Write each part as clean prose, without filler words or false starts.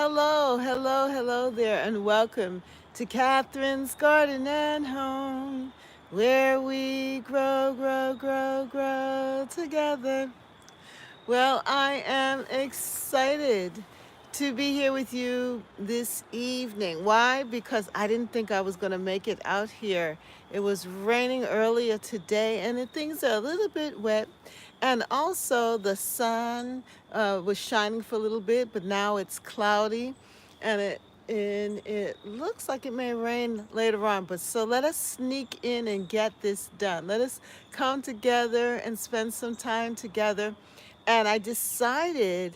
Hello, hello, hello there, and welcome to Catherine's Garden and Home, where we grow, grow, grow, grow together. Well, I am excited to be here with you this evening. Why? Because I didn't think I was going to make it out here. It was raining earlier today, and things are a little bit wet. And also, the sun was shining for a little bit, but now it's cloudy, and it looks like it may rain later on. But so let us sneak in and get this done. Let us come together and spend some time together, and I decided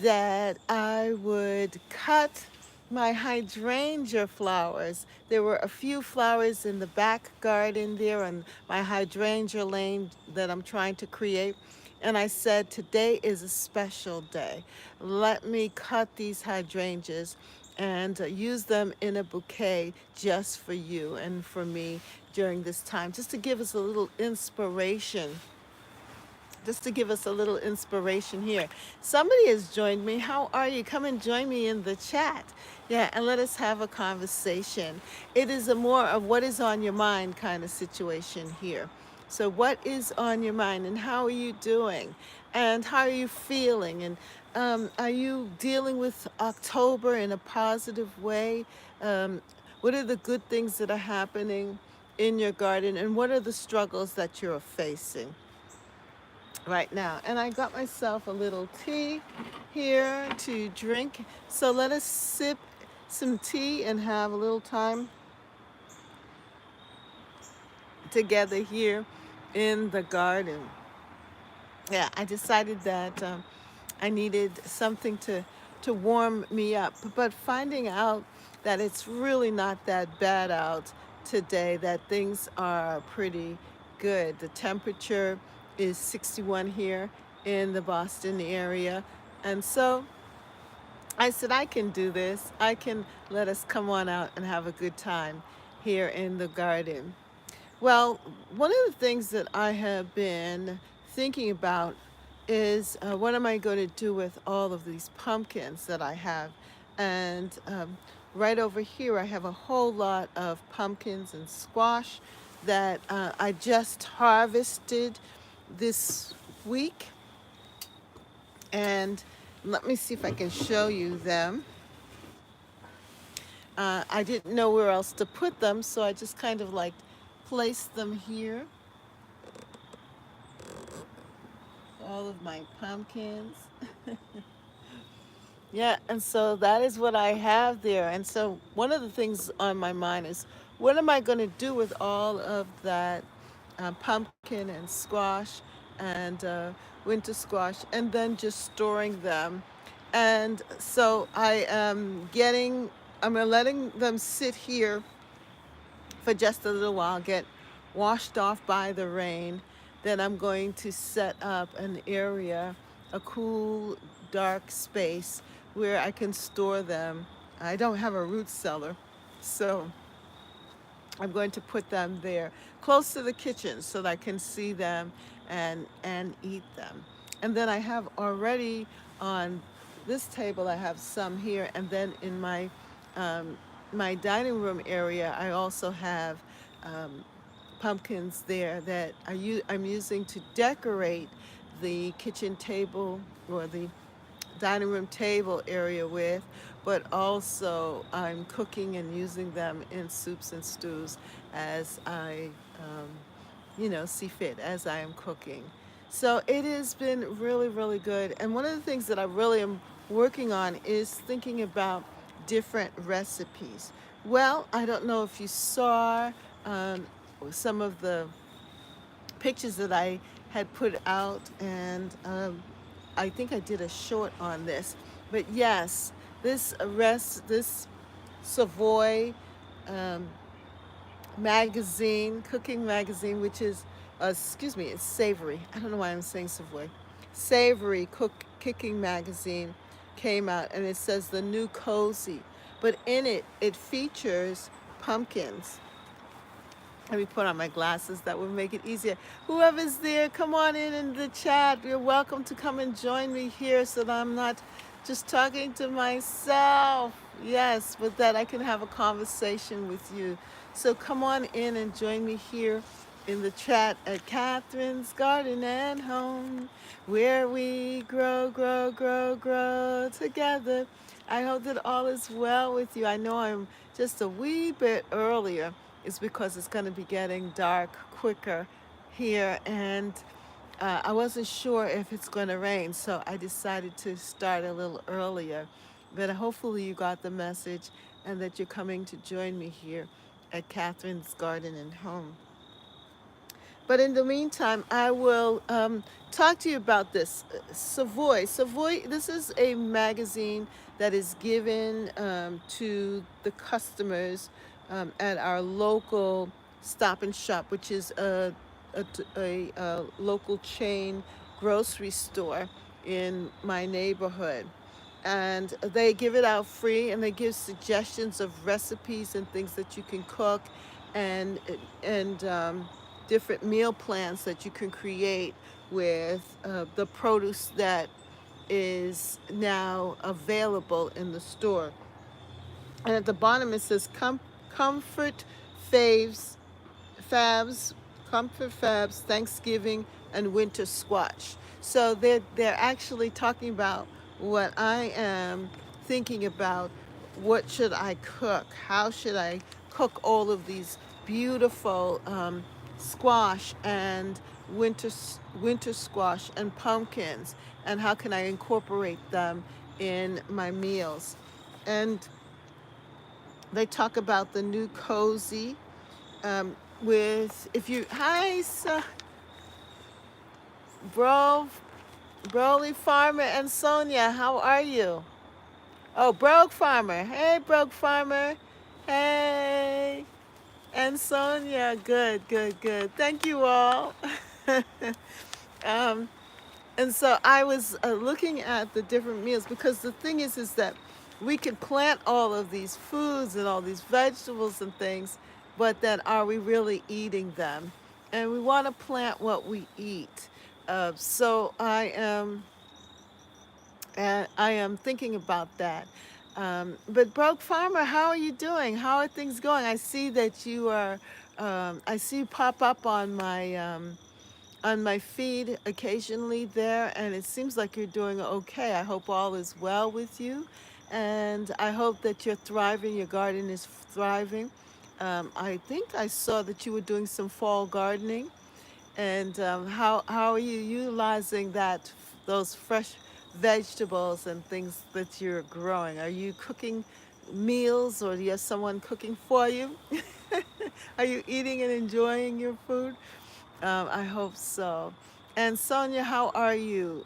that I would cut my hydrangea flowers. There were a few flowers in the back garden there on my hydrangea lane that I'm trying to create. And I said, today is a special day. Let me cut these hydrangeas and use them in a bouquet just for you and for me during this time, just to give us a little inspiration, just to give us a little inspiration here. Somebody has joined me. How are you? Come and join me in the chat. Yeah, and let us have a conversation. It is a more of what is on your mind kind of situation here. So, what is on your mind, and how are you doing? And how are you feeling? And are you dealing with October in a positive way? What are the good things that are happening in your garden? And what are the struggles that you're facing right now? And I got myself a little tea here to drink. So let us sip some tea and have a little time together here in the garden. Yeah, I decided that I needed something to warm me up. But finding out that it's really not that bad out today, that things are pretty good. The temperature is 61 here in the Boston area. And so I said, I can do this. I can let us come on out and have a good time here in the garden. Well, one of the things that I have been thinking about is what am I going to do with all of these pumpkins that I have? And right over here, I have a whole lot of pumpkins and squash that I just harvested this week. And let me see if I can show you them. I didn't know where else to put them, so I just kind of like placed them here. All of my pumpkins. Yeah, and so that is what I have there. And so one of the things on my mind is, what am I going to do with all of that pumpkin and squash and winter squash, and then just storing them. And so I'm letting them sit here for just a little while, get washed off by the rain. Then I'm going to set up an area, a cool, dark space where I can store them. I don't have a root cellar, so I'm going to put them there close to the kitchen so that I can see them and eat them. And then I have already on this table, I have some here, and then in um, my dining room area, I also have um, pumpkins there that I'm using to decorate the kitchen table or the dining room table area with, but also I'm cooking and using them in soups and stews as I, see fit as I am cooking. So it has been really, really good. And one of the things that I really am working on is thinking about different recipes. Well, I don't know if you saw um, some of the pictures that I had put out, and I think I did a short on this. But yes, this Savoy um, magazine, cooking magazine, which is, excuse me, it's Savory. I don't know why I'm saying Savoy. Savory cooking magazine came out, and it says the new cozy. But in it, it features pumpkins. Let me put on my glasses. That would make it easier. Whoever's there, come on in the chat. You're welcome to come and join me here so that I'm not Just talking to myself. Yes, with that, I can have a conversation with you. So come on in and join me here in the chat at Catherine's Garden and Home, where we grow, grow, grow, grow together. I hope that all is well with you. I know I'm just a wee bit earlier. It's because it's going to be getting dark quicker here, and I wasn't sure if it's going to rain, so I decided to start a little earlier. But hopefully, you got the message and that you're coming to join me here at Catherine's Garden and Home. But in the meantime, I will talk to you about this. Savoy. Savoy, this is a magazine that is given to the customers at our local Stop and Shop, which is a local chain grocery store in my neighborhood. And they give it out free, and they give suggestions of recipes and things that you can cook, and and different meal plans that you can create with the produce that is now available in the store. And at the bottom it says comfort faves Fabs, Comfort Fabs, Thanksgiving, and Winter Squash. So they're actually talking about what I am thinking about. What should I cook? How should I cook all of these beautiful squash and winter winter squash and pumpkins, and how can I incorporate them in my meals? And they talk about the new cozy with if you hi bro Broly Farmer and Sonia, how are you? Oh, Broke Farmer, hey Broke Farmer, hey, and Sonia, good, good, good, thank you all. um, and so I was looking at the different meals, because the thing is that we can plant all of these foods and all these vegetables and things, but then are we really eating them? And we want to plant what we eat. So I am thinking about that. But Broke Farmer, how are you doing? How are things going? I see that you are. I see you pop up on my feed occasionally there, and it seems like you're doing okay. I hope all is well with you, and I hope that you're thriving. Your garden is thriving. I think I saw that you were doing some fall gardening, and how are you utilizing those fresh vegetables and things that you're growing? Are you cooking meals, or do you have someone cooking for you? Are you eating and enjoying your food? I hope so. And Sonia, how are you?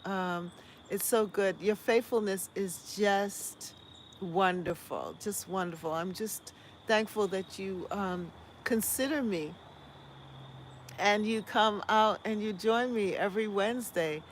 It's so good. Your faithfulness is just wonderful. I'm just thankful that you consider me, and you come out and you join me every Wednesday.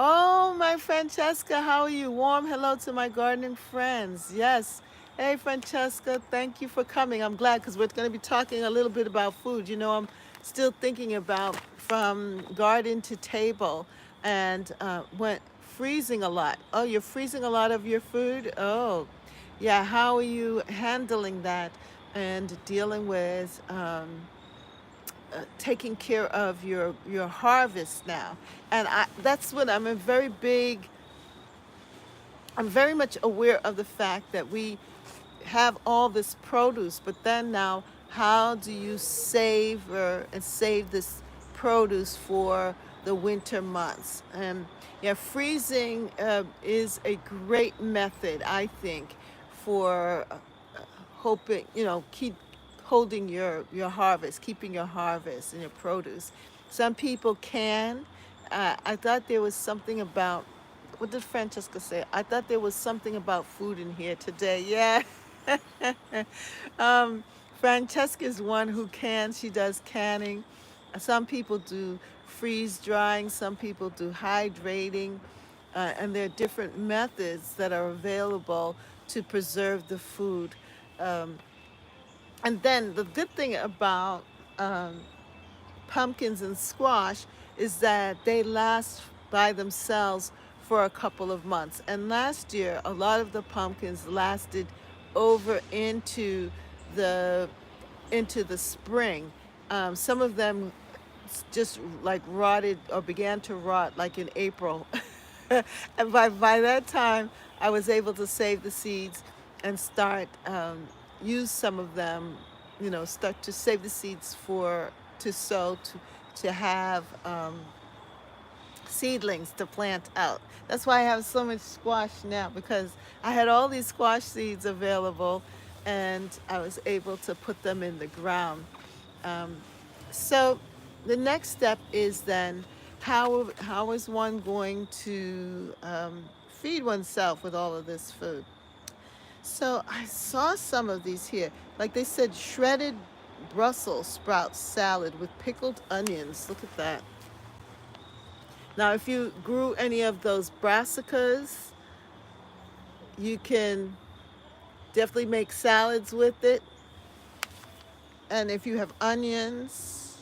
Oh, my Francesca, how are you? Warm hello to my gardening friends. Yes. Hey, Francesca, thank you for coming. I'm glad, because we're going to be talking a little bit about food. You know, I'm still thinking about from garden to table, and went freezing a lot. Oh, you're freezing a lot of your food? Oh, yeah. How are you handling that and dealing with taking care of your harvest now? And that's what I'm very much aware of the fact that we have all this produce, but then now, how do you save this produce for the winter months? And yeah, freezing is a great method, I think, for hoping, keep holding your harvest, keeping your harvest and your produce. Some people can. I thought there was something about, what did Francesca say? I thought there was something about food in here today. Yeah. um, Francesca is one who can. She does canning. Some people do freeze drying. Some people do hydrating. And there are different methods that are available to preserve the food. Um, and then the good thing about um, pumpkins and squash is that they last by themselves for a couple of months. And last year, a lot of the pumpkins lasted over the into the spring. Some of them just like rotted or began to rot like in April. And by that time, I was able to save the seeds and start use some of them, start to save the seeds for to sow to have seedlings to plant out. That's why I have so much squash now, because I had all these squash seeds available and I was able to put them in the ground. Um, so the next step is then how is one going to feed oneself with all of this food? So I saw some of these here. Like they said, shredded Brussels sprout salad with pickled onions. Look at that. Now, if you grew any of those brassicas, you can definitely make salads with it. And if you have onions,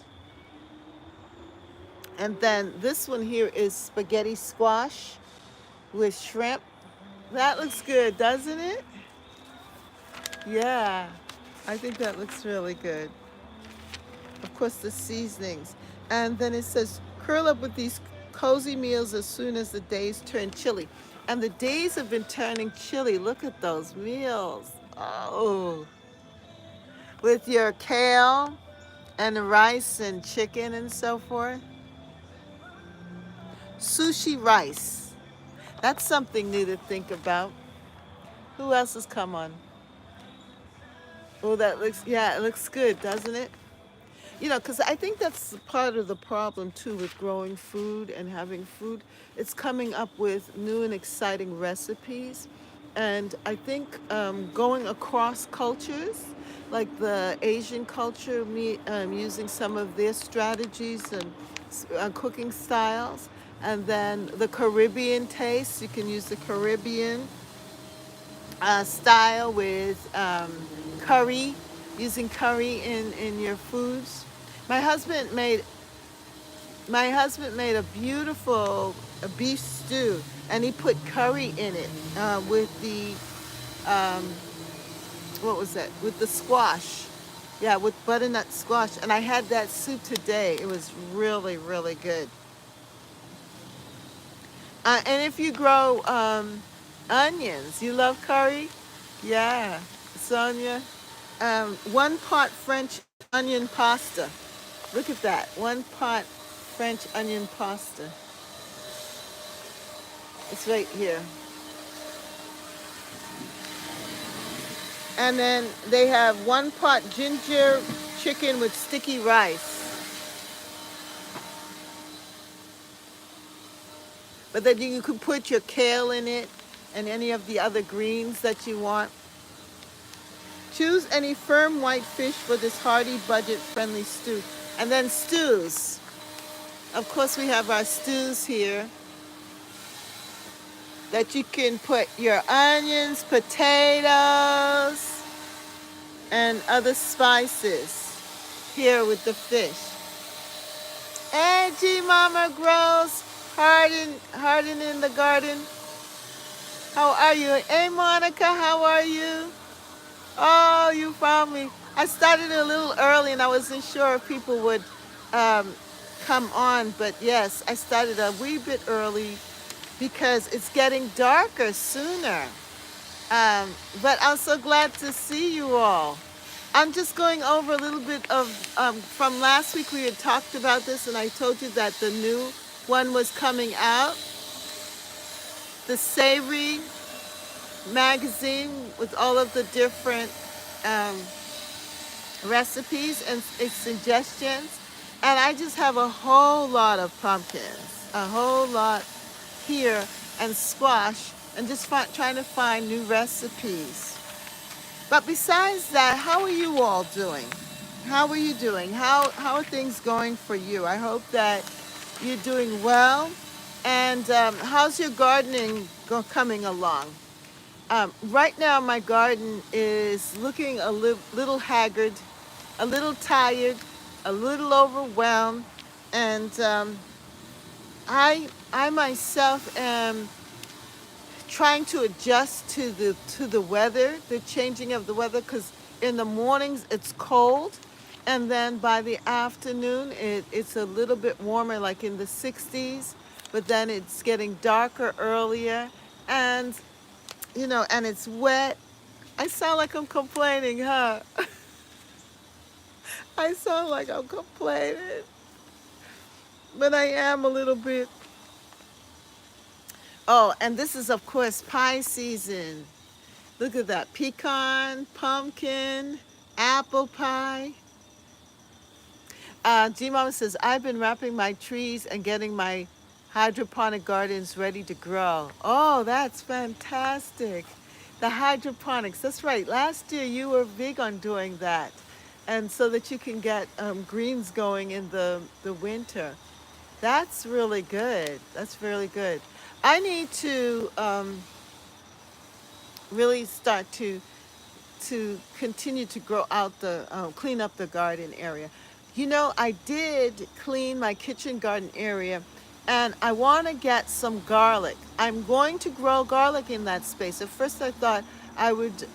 and then this one here is spaghetti squash with shrimp. That looks good, doesn't it? Yeah, I think that looks really good. Of course, the seasonings. And then it says, curl up with these cozy meals as soon as the days turn chilly. And the days have been turning chilly. Look at those meals. Oh, with your kale and rice and chicken and so forth. Sushi rice. That's something new to think about. Who else has come on? Oh, that looks, yeah, it looks good, doesn't it? Because I think that's part of the problem too with growing food and having food. It's coming up with new and exciting recipes. And I think going across cultures, like the Asian culture, using some of their strategies and cooking styles, and then the Caribbean taste, you can use the Caribbean style with curry, using curry in your foods. My husband made a beautiful beef stew, and he put curry in it with the um, what was that? With the squash, yeah, with butternut squash. And I had that soup today. It was really, really good. And if you grow onions, you love curry, yeah, Sonia. 1 pot French onion pasta. Look at that. 1 pot French onion pasta. It's right here. And then they have 1 pot ginger chicken with sticky rice. But then you could put your kale in it and any of the other greens that you want. Choose any firm white fish for this hearty, budget-friendly stew. And then stews. Of course, we have our stews here that you can put your onions, potatoes, and other spices here with the fish. Hey, G Mama grows Harden in the garden. How are you? Hey, Monica, how are you? Oh, you found me. I started a little early and I wasn't sure if people would come on, but yes, I started a wee bit early because it's getting darker sooner. But I'm so glad to see you all. I'm just going over a little bit of, from last week we had talked about this and I told you that the new one was coming out. The Savory magazine with all of the different recipes and suggestions. And I just have a whole lot of pumpkins, a whole lot here, and squash, and just trying to find new recipes. But besides that, how are you all doing? How are you doing? How are things going for you? I hope that you're doing well. And how's your gardening coming along? Right now, my garden is looking a little haggard, a little tired, a little overwhelmed, and I myself am trying to adjust to the weather, the changing of the weather, because in the mornings it's cold, and then by the afternoon it's a little bit warmer, like in the 60s, but then it's getting darker earlier, and and it's wet. I sound like I'm complaining, huh? I sound like I'm complaining, but I am a little bit. Oh, and this is, of course, pie season. Look at that. Pecan, pumpkin, apple pie. G Mama says, I've been wrapping my trees and getting my hydroponic gardens ready to grow. Oh, that's fantastic. The hydroponics. That's right. Last year you were big on doing that. And so that you can get greens going in the winter. That's really good. That's really good. I need to really start to continue to grow out clean up the garden area. I did clean my kitchen garden area, and I want to get some garlic. I'm going to grow garlic in that space. At first, I thought I would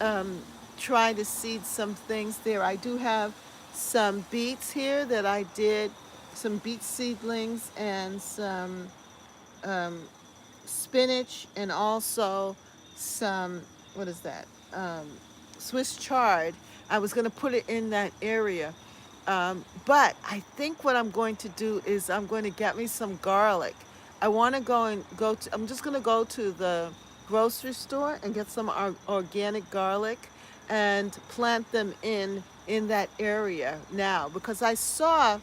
try to seed some things there. I do have some beets here that I did, some beet seedlings, and some um, spinach, and also some, what is that? Swiss chard. I was going to put it in that area. But I think what I'm going to do is I'm going to get me some garlic. I want to I'm just going to go to the grocery store and get some organic garlic and plant them in that area now, because I saw.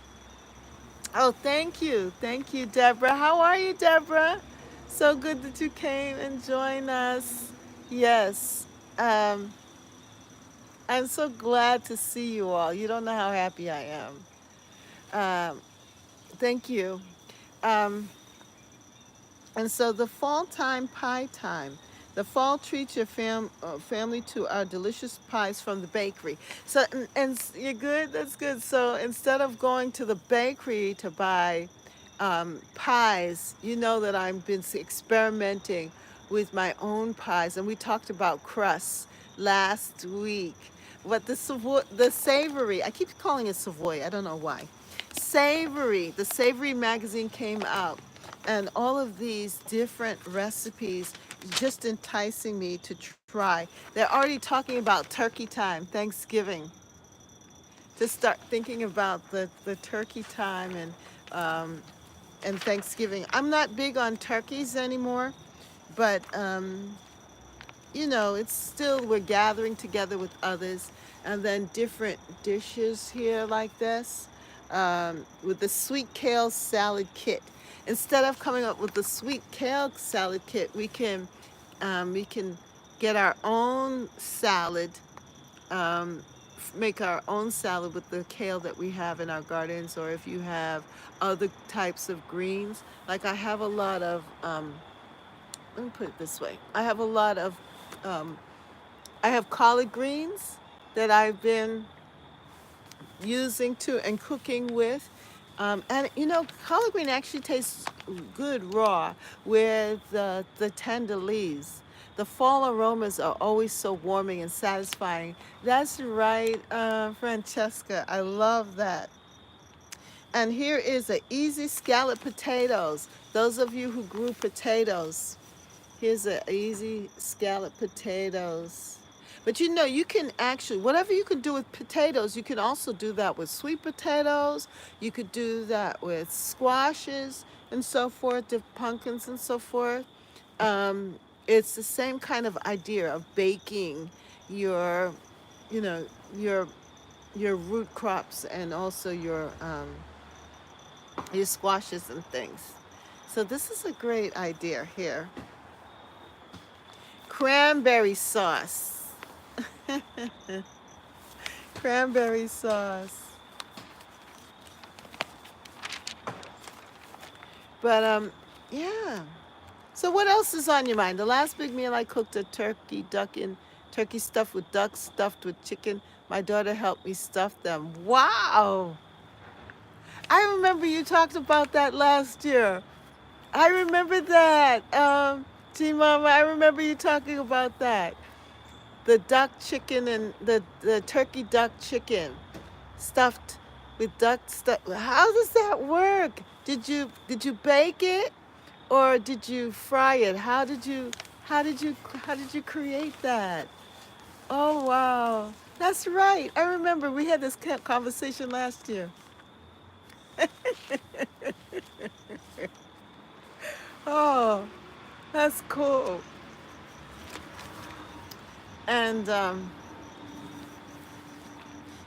Oh, thank you. Thank you, Deborah. How are you, Deborah? So good that you came and joined us. Yes. Um, I'm so glad to see you all. You don't know how happy I am. Thank you. Um, And so the fall time pie time. The fall treats your family to our delicious pies from the bakery. So, you're good? That's good. So instead of going to the bakery to buy pies, you know that I've been experimenting with my own pies. And we talked about crusts last week. But the savory, I keep calling it Savoy. I don't know why. The Savory magazine came out, and all of these different recipes just enticing me to try. They're already talking about turkey time, Thanksgiving, to start thinking about the turkey time and Thanksgiving. I'm not big on turkeys anymore, but it's still, we're gathering together with others, and then different dishes here like this, with the sweet kale salad kit. Instead of coming up with the sweet kale salad kit, we can get our own salad, make our own salad with the kale that we have in our gardens, or if you have other types of greens. Like I have a lot of, let me put it this way. Um, I have collard greens that I've been using to and cooking with. And collard green actually tastes good raw with the tender leaves. The fall aromas are always so warming and satisfying. That's right, Francesca. I love that. And here is a easy scallop potatoes. Those of you who grew potatoes, here's a easy scallop potatoes. But you can actually, whatever you can do with potatoes, you can also do that with sweet potatoes. You could do that with squashes and so forth, the pumpkins and so forth. Um, it's the same kind of idea of baking your, you know, your your root crops, and also your squashes and things. So this is a great idea here. Cranberry sauce. Cranberry sauce. But yeah. So what else is on your mind? The last big meal I cooked a turkey stuffed with ducks, stuffed with chicken. My daughter helped me stuff them. Wow. I remember you talked about that last year. I remember that. Gee, Mama, I remember you talking about that. The duck chicken and the turkey duck chicken stuffed with duck stuff. How does that work? Did you bake it or did you fry it? How did you create that? Oh wow. That's right. I remember we had this conversation last year. Oh, that's cool. And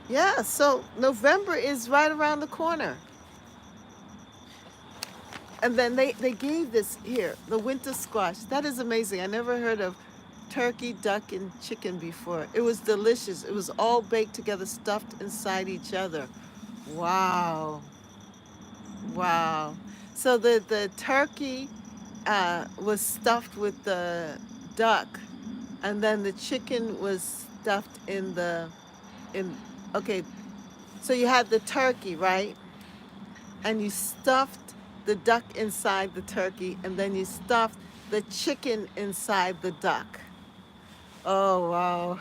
yeah, so November is right around the corner. And then they gave this here, the winter squash. That is amazing. I never heard of turkey, duck, and chicken before. It was delicious. It was all baked together, stuffed inside each other. Wow. Wow. So the turkey was stuffed with the duck, and then the chicken was stuffed in okay, so you had the turkey, right? And you stuffed the duck inside the turkey, and then you stuffed the chicken inside the duck. Oh, wow.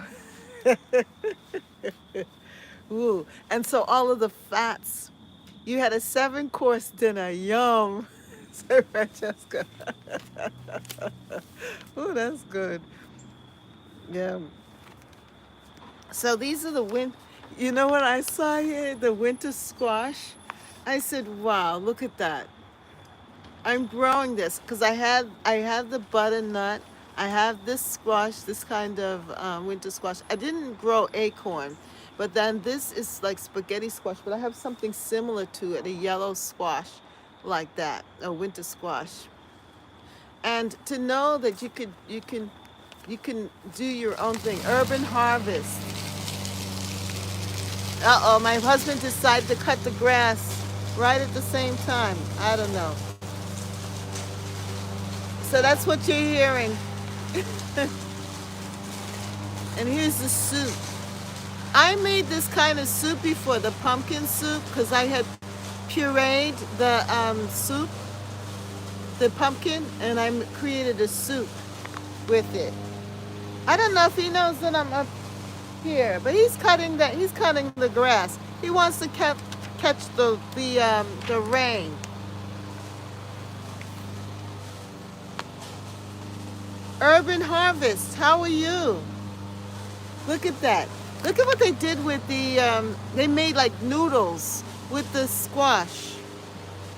Ooh. And so all of the fats. You had a 7-course dinner. Yum. Said Francesca. Ooh, that's good. Yeah. So these are the you know what I saw here? The winter squash. I said, wow, look at that. I'm growing this because I had the butternut. I have this squash, this kind of winter squash. I didn't grow acorn, but then this is like spaghetti squash. But I have something similar to it, a yellow squash, like that, a winter squash. And to know that you can do your own thing. Urban harvest. Uh-oh, my husband decided to cut the grass right at the same time. I don't know. So that's what you're hearing. And here's the soup. I made this kind of soup before, the pumpkin soup, because I had pureed the soup, the pumpkin, and I created a soup with it. I don't know if he knows that I'm up here, but he's cutting the grass. He wants to catch the rain. Urban harvest. How are you? Look at that. Look at what they did with they made like noodles with the squash.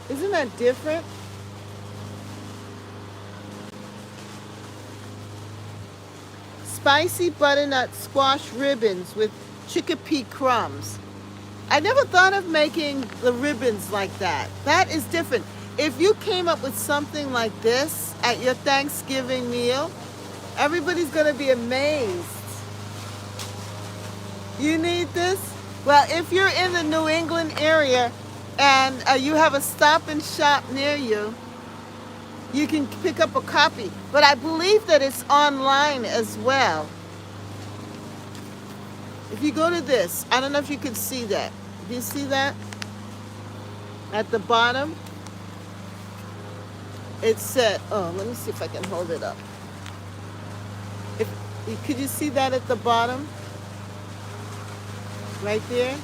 Isn't that different? Spicy butternut squash ribbons with chickpea crumbs. I never thought of making the ribbons like that. That is different. If you came up with something like this at your Thanksgiving meal, everybody's going to be amazed. You need this? Well, if you're in the New England area and you have a Stop and Shop near you, you can pick up a copy. But I believe that it's online as well. If you go to this, I don't know if you can see that. Do you see that? At the bottom, it said, oh, let me see if I can hold it up. Could you see that at the bottom? Right there?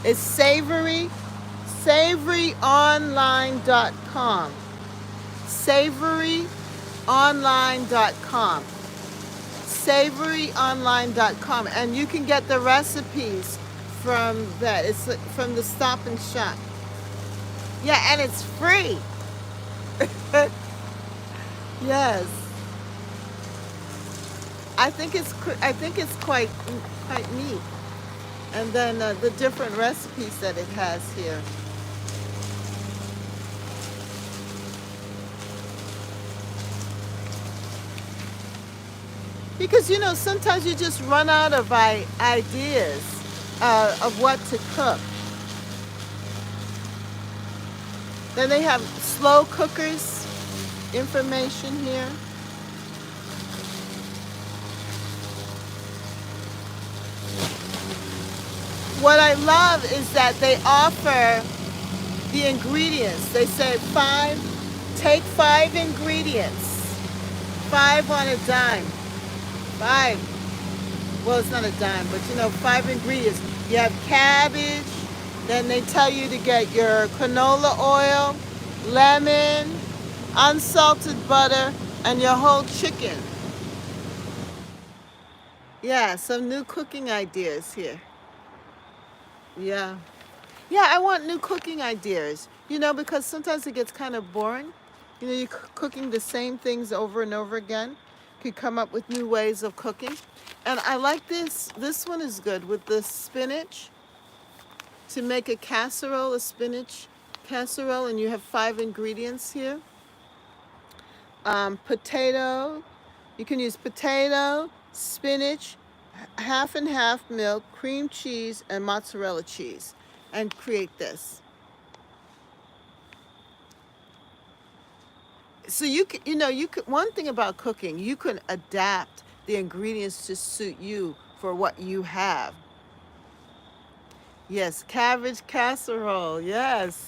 It's savoryonline.com. Savoryonline.com. Savoryonline.com. And you can get the recipes from that. It's from the Stop and Shop. Yeah, and it's free. Yes. I think it's quite neat. And then the different recipes that it has here. Because sometimes you just run out of ideas of what to cook. Then they have slow cookers information here. What I love is that they offer the ingredients. They say take 5 ingredients 5 on a dime. 5. Well, it's not a dime, but 5 ingredients. You have cabbage, then they tell you to get your canola oil, lemon, unsalted butter, and your whole chicken. Yeah, some new cooking ideas here. Yeah. Yeah, I want new cooking ideas, because sometimes it gets kind of boring. You're cooking the same things over and over again. Could come up with new ways of cooking. And I like this. This one is good with the spinach to make a casserole, a spinach casserole, and you have 5 ingredients here. Potato, you can use potato, spinach, half and half milk, cream cheese, and mozzarella cheese, and create this. So one thing about cooking, you can adapt the ingredients to suit you for what you have. Yes, cabbage casserole. Yes.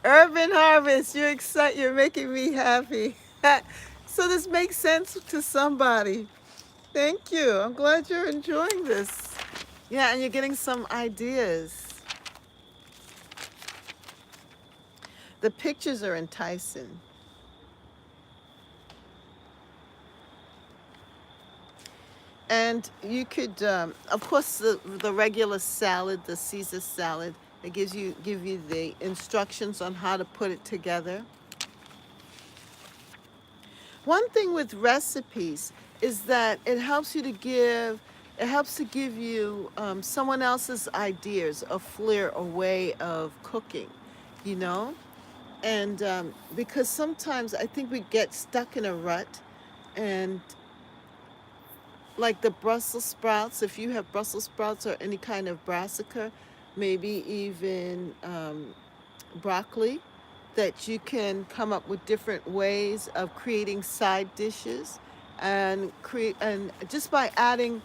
Urban Harvest, you're making me happy. So this makes sense to somebody. Thank you. I'm glad you're enjoying this. Yeah, and you're getting some ideas. The pictures are enticing. And you could, of course, the regular salad, the Caesar salad, it give you the instructions on how to put it together. One thing with recipes is that it helps to give you someone else's ideas, a flair, a way of cooking, you know? And because sometimes I think we get stuck in a rut, and like the Brussels sprouts, if you have Brussels sprouts or any kind of brassica, maybe even broccoli, that you can come up with different ways of creating side dishes, and just by adding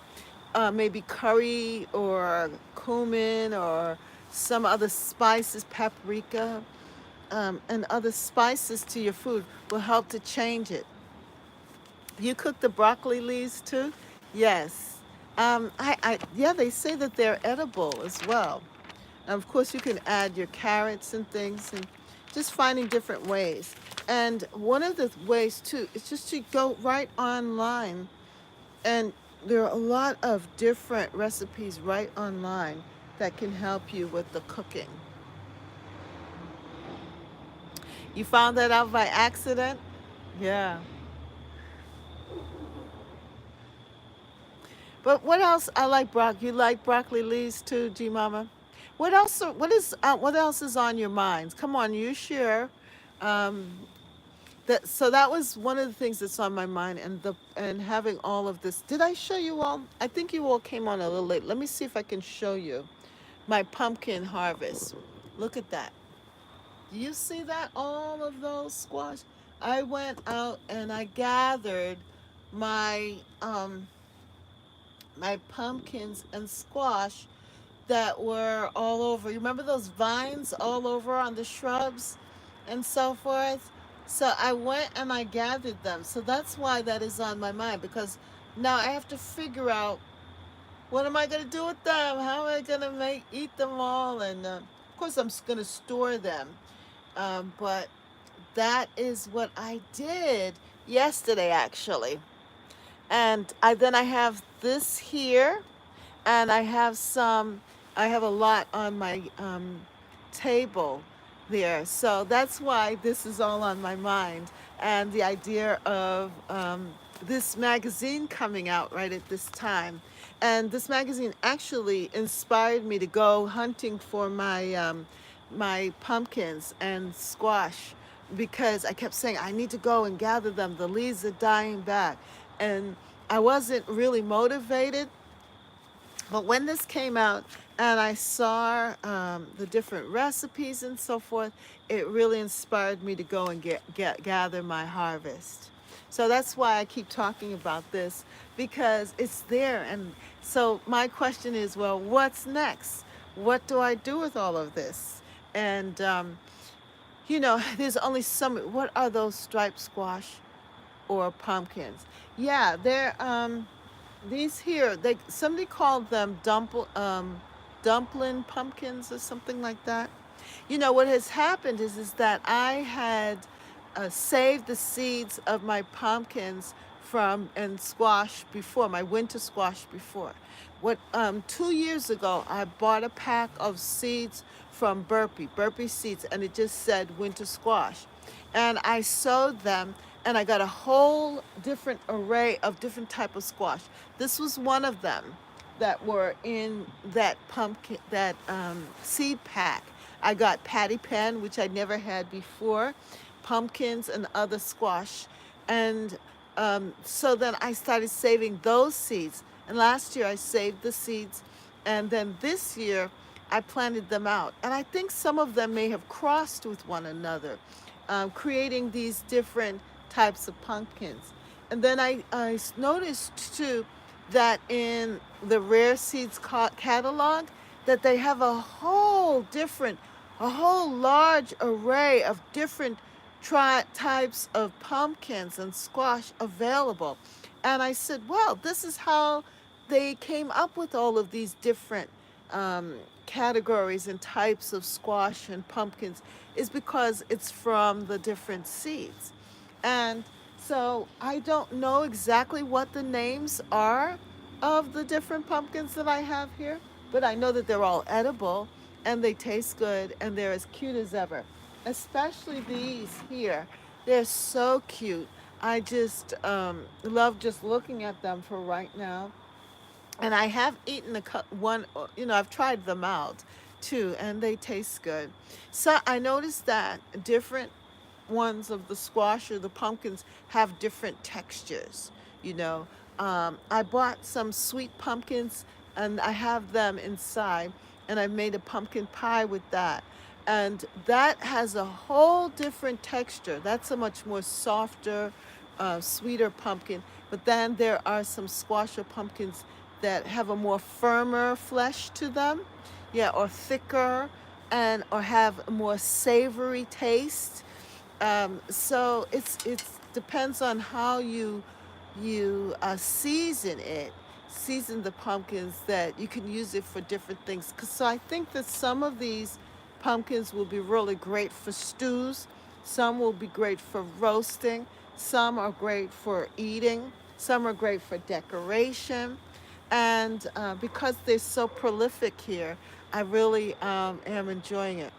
maybe curry or cumin or some other spices, paprika, and other spices to your food will help to change it. You cook the broccoli leaves too? Yes. Yeah, they say that they're edible as well. And of course, you can add your carrots and things, and just finding different ways. And one of the ways too is just to go right online, and there are a lot of different recipes right online that can help you with the cooking. You found that out by accident? Yeah. But what else? I like broccoli. You like broccoli leaves too, G Mama? What else is on your minds? Come on, you share. Um, so that was one of the things that's on my mind, and having all of this. Did I show you all? I think you all came on a little late. Let me see if I can show you my pumpkin harvest. Look at that. Do you see that? All of those squash. I went out and I gathered my my pumpkins and squash that were all over. You remember those vines all over on the shrubs and so forth? So I went and I gathered them. So that's why that is on my mind, because now I have to figure out what am I going to do with them? How am I going to eat them all? And of course, I'm going to store them. But that is what I did yesterday, actually. And I have this here, and I have a lot on my table there. So that's why this is all on my mind. And the idea of this magazine coming out right at this time. And this magazine actually inspired me to go hunting for my pumpkins and squash, because I kept saying, I need to go and gather them. The leaves are dying back. And I wasn't really motivated. But when this came out and I saw the different recipes and so forth, it really inspired me to go and gather my harvest. So that's why I keep talking about this, because it's there. And so my question is, well, what's next? What do I do with all of this? And, there's only some. What are those striped squash? or pumpkins. Yeah, they're these here. They somebody called them dumpling pumpkins or something like that. You know what has happened is that I had saved the seeds of my pumpkins from and squash before my winter squash before. What 2 years ago I bought a pack of seeds from Burpee seeds, and it just said winter squash, and I sowed them, and I got a whole different array of different type of squash. This was one of them that were in that pumpkin, that seed pack. I got patty pan, which I never had before, pumpkins and other squash, and so then I started saving those seeds. And last year I saved the seeds, and then this year I planted them out. And I think some of them may have crossed with one another, creating these different types of pumpkins. And then I noticed too that in the Rare Seeds catalog, that they have a whole large array of different types of pumpkins and squash available. And I said, well, this is how they came up with all of these different categories and types of squash and pumpkins, is because it's from the different seeds. And so I don't know exactly what the names are of the different pumpkins that I have here, but I know that they're all edible and they taste good and they're as cute as ever. Especially these here. They're so cute. I just love just looking at them for right now. And I have eaten one, I've tried them out too, and they taste good. So I noticed that different ones of the squash or the pumpkins have different textures. You know, I bought some sweet pumpkins and I have them inside, and I've made a pumpkin pie with that. And that has a whole different texture. That's a much more softer, sweeter pumpkin. But then there are some squash or pumpkins that have a more firmer flesh to them, yeah, or thicker, and or have a more savory taste. So it's depends on how you season the pumpkins, that you can use it for different things. So I think that some of these pumpkins will be really great for stews. Some will be great for roasting. Some are great for eating. Some are great for decoration. And because they're so prolific here, I really am enjoying it.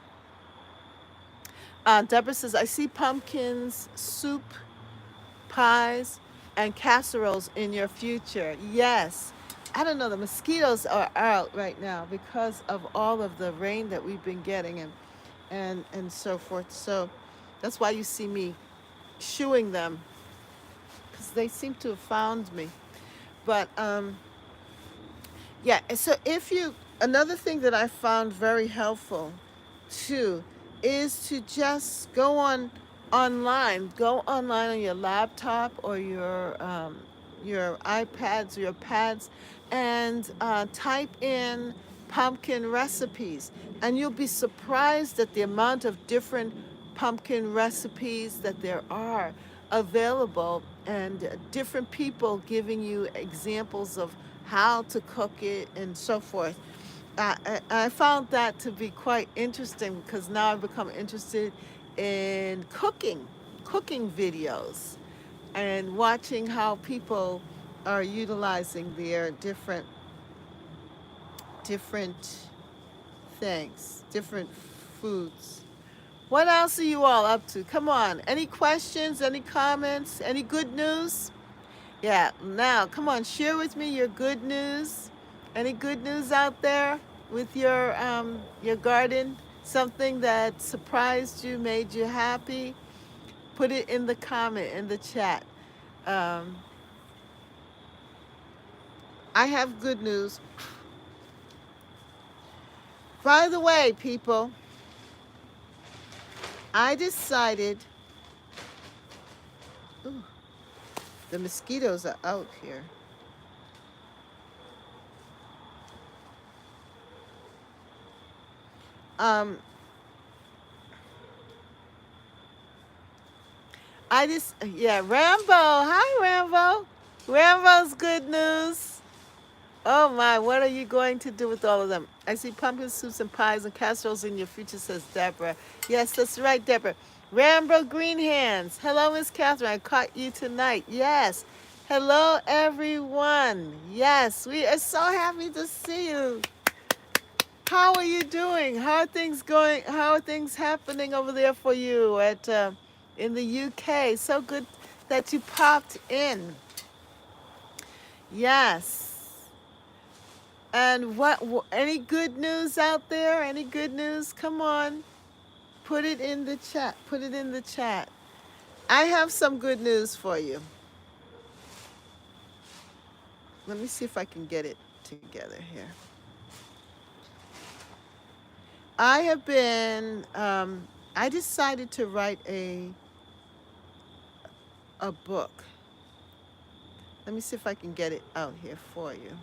Deborah says, I see pumpkins, soup, pies, and casseroles in your future. Yes. I don't know, the mosquitoes are out right now because of all of the rain that we've been getting, and so forth. So that's why you see me shooing them, because they seem to have found me. But yeah, so another thing that I found very helpful too is to just go online on your laptop or your iPads or your pads, and type in pumpkin recipes, and you'll be surprised at the amount of different pumpkin recipes that there are available, and different people giving you examples of how to cook it and so forth. I found that to be quite interesting, because now I've become interested in cooking videos, and watching how people are utilizing their different things, different foods. What else are you all up to? Come on. Any questions? Any comments? Any good news? Yeah, now come on, share with me your good news. Any good news out there with your garden? Something that surprised you, made you happy? Put it in the comment, in the chat. Um, I have good news. By the way, people, I decided. Ooh, the mosquitoes are out here. Um, Yeah, Rambo. Hi, Rambo. Rambo's good news. Oh my, what are you going to do with all of them? I see pumpkin soups and pies and casseroles in your future, says Deborah. Yes, that's right, Deborah. Rambo Green Hands. Hello, Miss Catherine. I caught you tonight. Yes. Hello, everyone. Yes, we are so happy to see you. How are you doing? How are things going? How are things happening over there for you at in the UK? So good that you popped in. Yes. And any good news out there? Any good news? Come on. Put it in the chat. Put it in the chat. I have some good news for you. Let me see if I can get it together here. I have been I decided to write a book. Let me see if I can get it out here for you.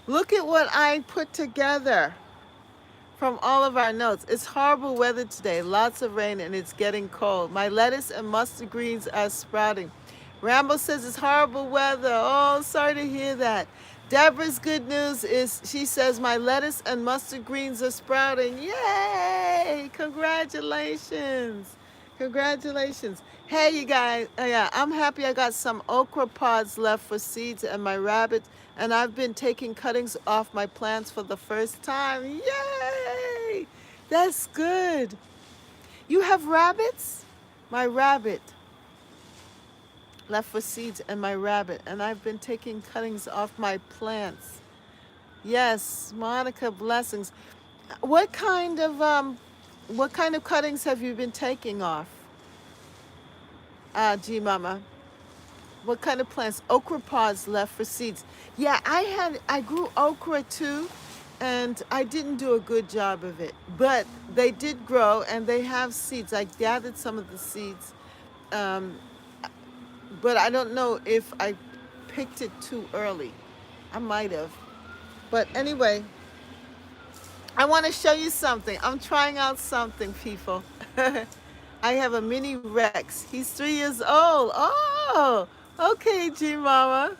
Look at what I put together from all of our notes. It's horrible weather today, lots of rain, and it's getting cold. My lettuce and mustard greens are sprouting. Rambo says it's horrible weather. Oh, sorry to hear that. Deborah's good news is she says my lettuce and mustard greens are sprouting. Yay! Congratulations. Congratulations. Hey, you guys. Yeah, I'm happy I got some okra pods left for seeds and my rabbits, and I've been taking cuttings off my plants for the first time. Yay! That's good. You have rabbits? My rabbit left for seeds and my rabbit, and I've been taking cuttings off my plants. Yes, Monica, blessings. What kind of cuttings have you been taking off? G Mama. What kind of plants? Okra pods left for seeds. Yeah, I grew okra too, and I didn't do a good job of it. But they did grow and they have seeds. I gathered some of the seeds. Um, but I don't know if I picked it too early. I might have. But anyway, I want to show you something. I'm trying out something, people. I have a mini Rex. He's 3 years old. Oh, okay, G Mama.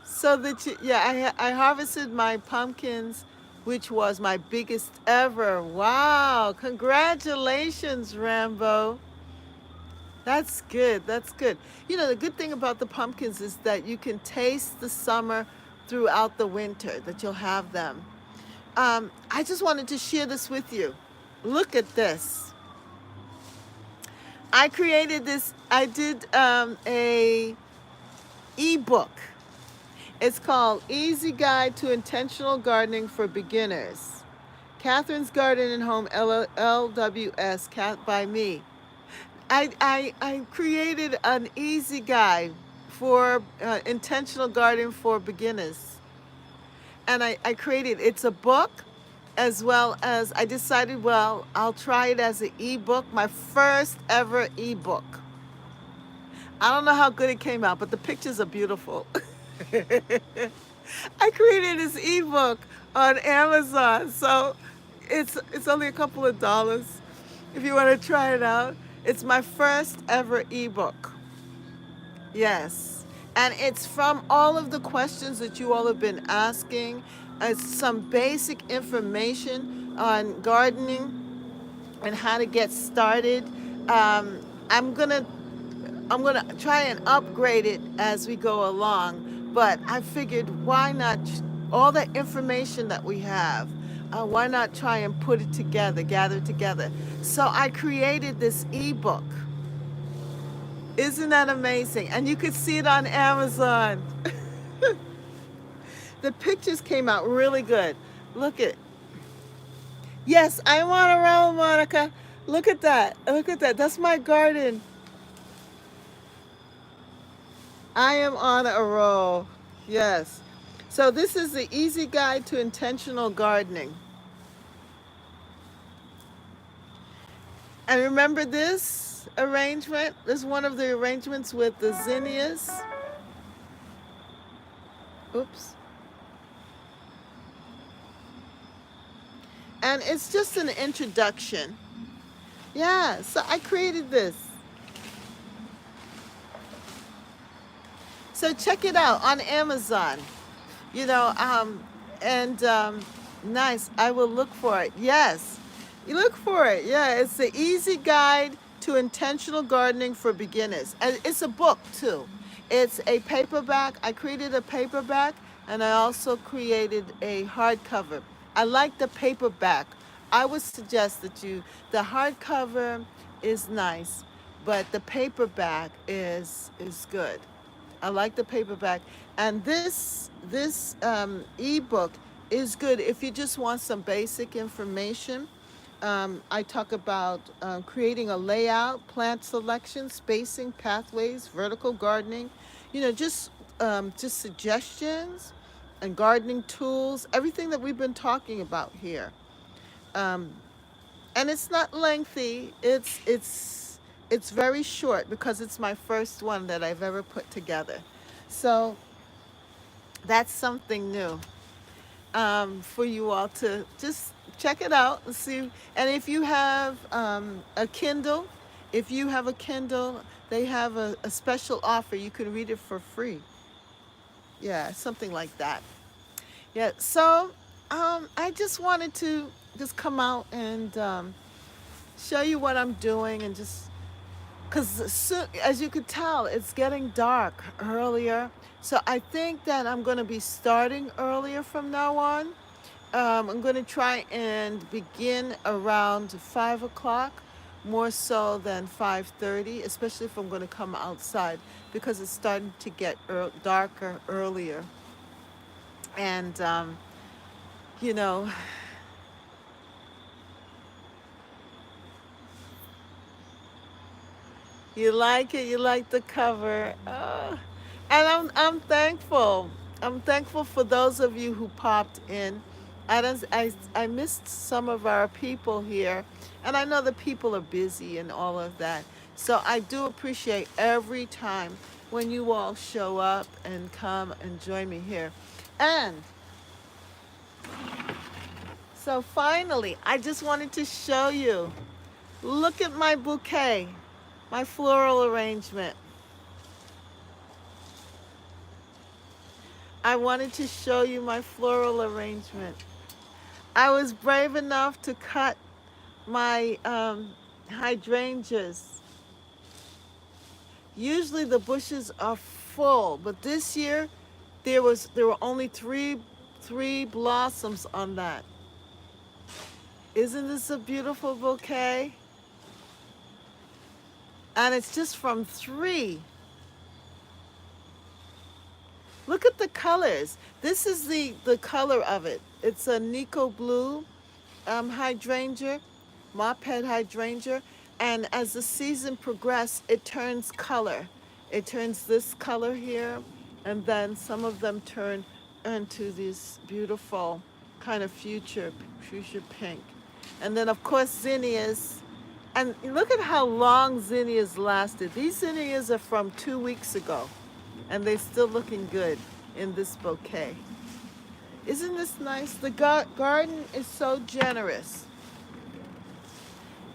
So I harvested my pumpkins, which was my biggest ever. Wow! Congratulations, Rambo. That's good. That's good. You know, the good thing about the pumpkins is that you can taste the summer throughout the winter, that you'll have them. I just wanted to share this with you. Look at this. I created this. I did a ebook. It's called Easy Guide to Intentional Gardening for Beginners. Catherine's Garden and Home LWS by me. I created an easy guide for intentional gardening for beginners. And I created, it's a book, as well as I decided, well, I'll try it as an ebook, my first ever ebook. I don't know how good it came out, but the pictures are beautiful. I created this ebook on Amazon, so it's only a couple of dollars if you want to try it out. It's my first ever ebook. Yes. And it's from all of the questions that you all have been asking. It's some basic information on gardening and how to get started. Um, I'm gonna try and upgrade it as we go along. But I figured, why not all the information that we have? Why not try and put it together, gather it together? So I created this ebook. Isn't that amazing? And you could see it on Amazon. The pictures came out really good. Look at. Yes, I'm on a roll, Monica. Look at that. Look at that. That's my garden. I am on a roll. Yes. So this is the easy guide to intentional gardening. And remember this arrangement? This is one of the arrangements with the zinnias. Oops. And it's just an introduction. Yeah, so I created this. So check it out on Amazon. You know, and nice. I will look for it. Yes, you look for it. Yeah, it's the Easy Guide to Intentional Gardening for Beginners, and it's a book too. It's a paperback. I created a paperback, and I also created a hardcover. I like the paperback. I would suggest that the hardcover is nice, but the paperback is good. I like the paperback, and this ebook is good if you just want some basic information. I talk about creating a layout, plant selection, spacing, pathways, vertical gardening. You know, just suggestions and gardening tools. Everything that we've been talking about here. Um, and it's not lengthy. It's very short because it's my first one that I've ever put together. So that's something new for you all to just check it out and see. And if you have a Kindle, if you have a Kindle, they have a special offer. You can read it for free. Yeah, something like that. Yeah. So I just wanted to just come out and show you what I'm doing and just because as you could tell, it's getting dark earlier. So I think that I'm going to be starting earlier from now on. I'm going to try and begin around 5 o'clock, more so than 5:30, especially if I'm going to come outside because it's starting to get darker earlier. And you know, you like it. You like the cover. And I'm thankful. I'm thankful for those of you who popped in. I missed some of our people here, and I know the people are busy and all of that. So I do appreciate every time when you all show up and come and join me here. And so finally, I just wanted to show you. Look at my bouquet, my floral arrangement. I wanted to show you my floral arrangement. I was brave enough to cut my hydrangeas. Usually the bushes are full, but this year there were only three blossoms on that. Isn't this a beautiful bouquet? And it's just from three. Look at the colors. This is the color of it. It's a Nico blue hydrangea, mophead hydrangea. And as the season progresses, it turns color. It turns this color here, and then some of them turn into this beautiful kind of fuchsia pink. And then, of course, zinnias. And look at how long zinnias lasted. These zinnias are from 2 weeks ago, and they're still looking good in this bouquet. Isn't this nice? The garden is so generous.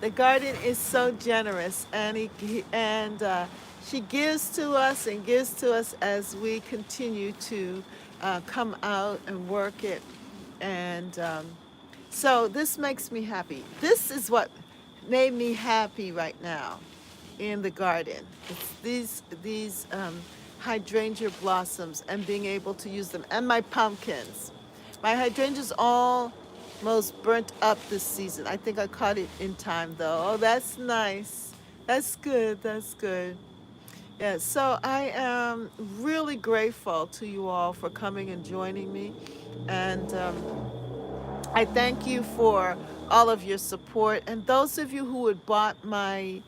The garden is so generous, and she gives to us and gives to us as we continue to come out and work it. And so this makes me happy. This is what made me happy right now in the garden. It's these hydrangea blossoms and being able to use them, and my pumpkins. My hydrangeas almost burnt up this season. I think I caught it in time though. Oh, that's nice. That's good. That's good. Yeah, so I am really grateful to you all for coming and joining me. And I thank you for all of your support. And those of you who had bought my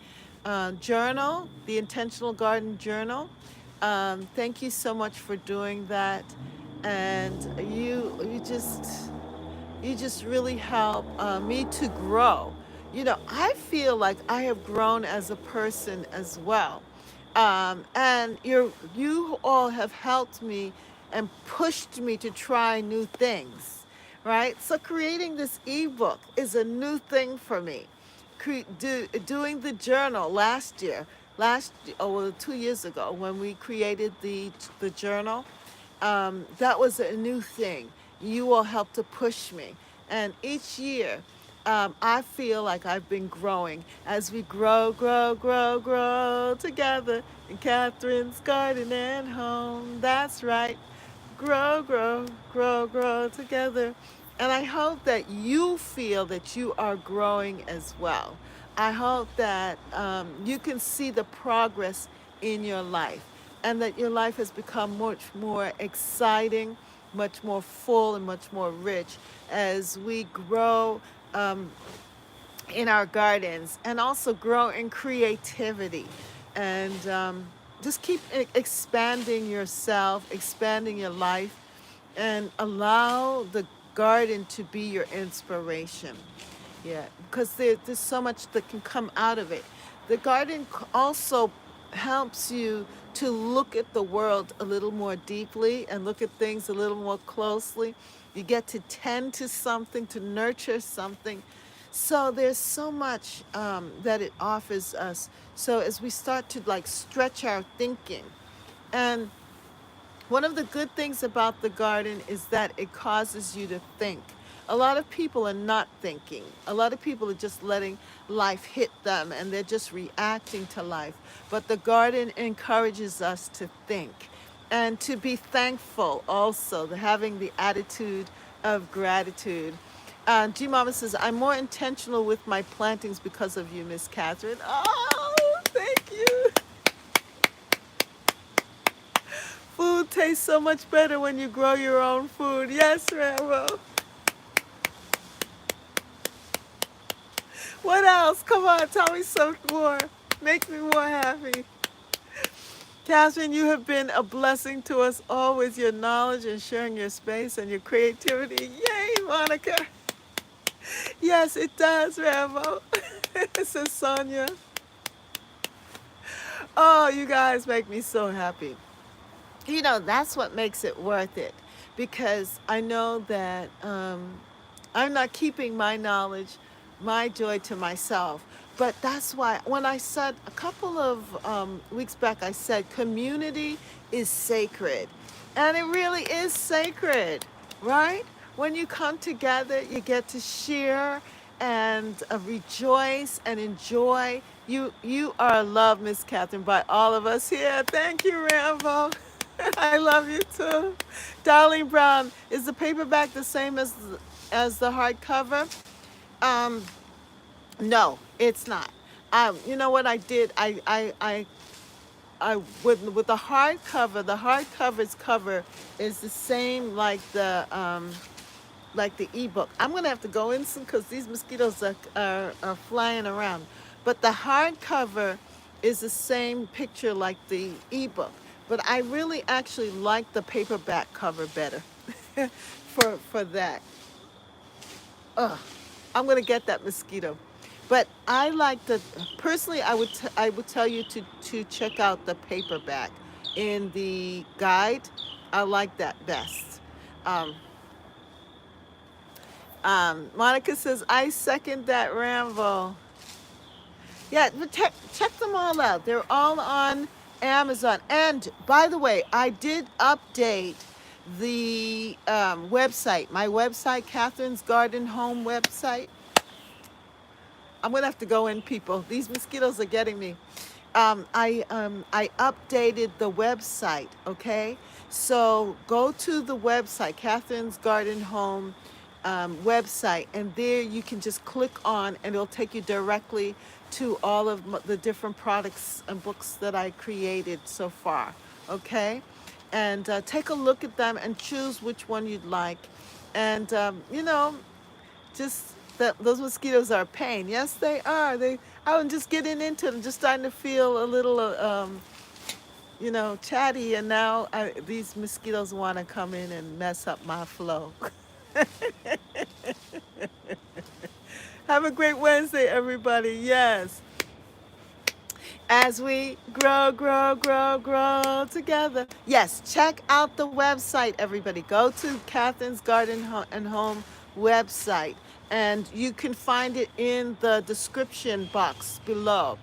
journal, the Intentional Garden Journal, thank you so much for doing that. And you just really help me to grow. You know, I feel like I have grown as a person as well. And you all have helped me and pushed me to try new things, right? So creating this ebook is a new thing for me. Doing the journal last year well, 2 years ago when we created the journal. That was a new thing. You all helped to push me, and each year, I feel like I've been growing as we grow, grow, grow, grow together in Catherine's garden and home. That's right. Grow, grow, grow, grow together. And I hope that you feel that you are growing as well. I hope that you can see the progress in your life and that your life has become much more exciting, much more full, and much more rich as we grow in our gardens and also grow in creativity and just keep expanding yourself, expanding your life, and allow the garden to be your inspiration. Yeah, because there's so much that can come out of it. The garden also helps you to look at the world a little more deeply and look at things a little more closely. You get to tend to something, to nurture something. So there's so much that it offers us. So as we start to like stretch our thinking, and one of the good things about the garden is that it causes you to think. A lot of people are not thinking. A lot of people are just letting life hit them and they're just reacting to life. But the garden encourages us to think and to be thankful also, having the attitude of gratitude. G Mama says, I'm more intentional with my plantings because of you, Miss Catherine. Oh, thank you. Food tastes so much better when you grow your own food. Yes, Rambo. What else? Come on, tell me some more. Make me more happy. Catherine, you have been a blessing to us all with your knowledge and sharing your space and your creativity. Yay, Monica. Yes, it does, Rambo. Says Sonia. Oh, you guys make me so happy. You know, that's what makes it worth it, because I know that I'm not keeping my knowledge, my joy to myself. But that's why when I said a couple of weeks back, I said community is sacred. And it really is sacred, right? When you come together, you get to share and rejoice and enjoy. You are loved, Miss Catherine, by all of us here. Thank you, Rambo. I love you too. Darling Brown, is the paperback the same as the hardcover? Um, no, it's not. You know what I did? I with the hardcover's cover is the same like the ebook. I'm gonna have to go in soon because these mosquitoes are flying around. But the hardcover is the same picture like the ebook. But I really actually like the paperback cover better for that. Ugh, I'm gonna get that mosquito. But I like the personally. I would tell you to check out the paperback in the guide. I like that best. Um, Monica says I second that, Rambo. Yeah, but check them all out. They're all on Amazon. And by the way, I did update the website, my website, Catherine's Garden Home website. I'm gonna have to go in, people. These mosquitoes are getting me. I updated the website. Okay, so go to the website, Catherine's Garden Home website, and there you can just click on, and it'll take you directly to all of the different products and books that I created so far. Okay, and take a look at them and choose which one you'd like, and just that those mosquitoes are a pain. Yes, they are. I'm just getting into it. I'm just starting to feel a little, chatty, and now these mosquitoes want to come in and mess up my flow. Have a great Wednesday, everybody. Yes. As we grow, grow, grow, grow together. Yes, check out the website, everybody. Go to Catherine's Garden and Home website. and you can find it in the description box below.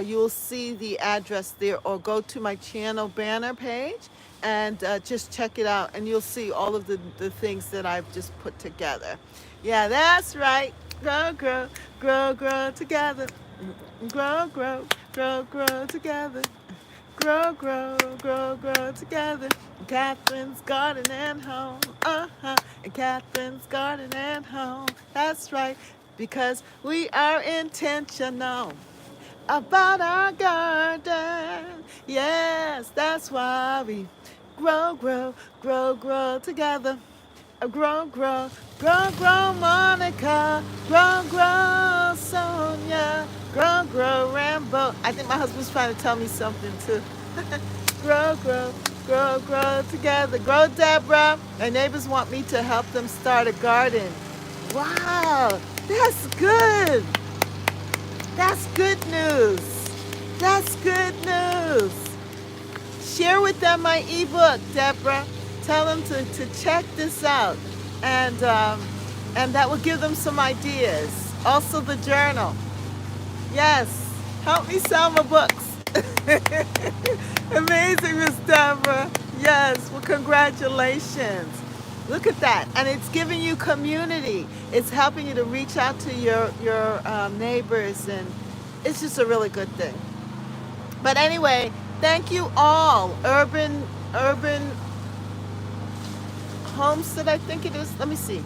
You'll see the address there, or go to my channel banner page and just check it out, and you'll see all of the things that I've just put together. Yeah, that's right. Grow, grow, grow, grow together. Grow, grow, grow, grow together. Grow, grow, grow, grow together. Catherine's garden and home. And Catherine's garden and home. That's right, because we are intentional about our garden. Yes, that's why we grow, grow, grow, grow together. Grow, grow, grow, grow, Monica. Grow, grow, Sonia. Grow, grow, Rambo. I think my husband's trying to tell me something too. Grow, grow, grow, grow together. Grow, Deborah. My neighbors want me to help them start a garden. Wow, that's good. That's good news. That's good news. Share with them my ebook, Deborah. Tell them to check this out, and that will give them some ideas. Also, the journal. Yes, help me sell my books. Amazing, Miss Deborah. Yes, well, congratulations. Look at that, and it's giving you community. It's helping you to reach out to your neighbors, and it's just a really good thing. But anyway, thank you all. Urban Homestead, I think it is. Let me see.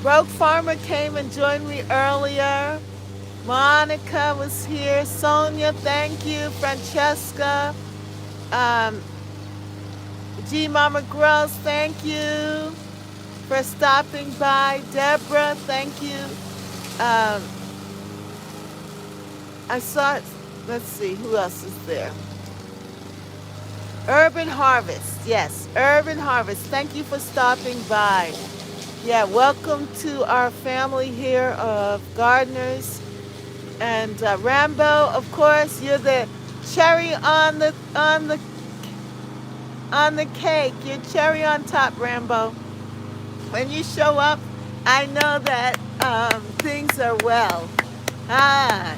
Broke Farmer came and joined me earlier. Monica was here. Sonia, thank you. Francesca. Um, G Mama Girls, thank you for stopping by. Deborah, thank you. Um, I saw, let's see, who else is there? Urban Harvest, yes, Urban Harvest. Thank you for stopping by. Yeah, welcome to our family here of gardeners. And Rambo, of course, you're the cherry on the cake. You're cherry on top, Rambo. When you show up, I know that things are well.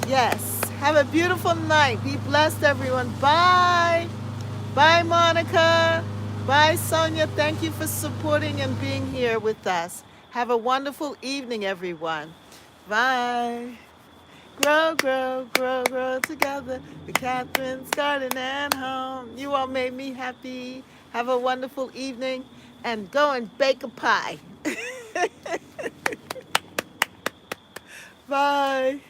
Yes. Have a beautiful night. Be blessed, everyone. Bye. Bye, Monica. Bye, Sonia. Thank you for supporting and being here with us. Have a wonderful evening, everyone. Bye. Grow, grow, grow, grow together. The Catherine's garden and home. You all made me happy. Have a wonderful evening, and go and bake a pie. Bye.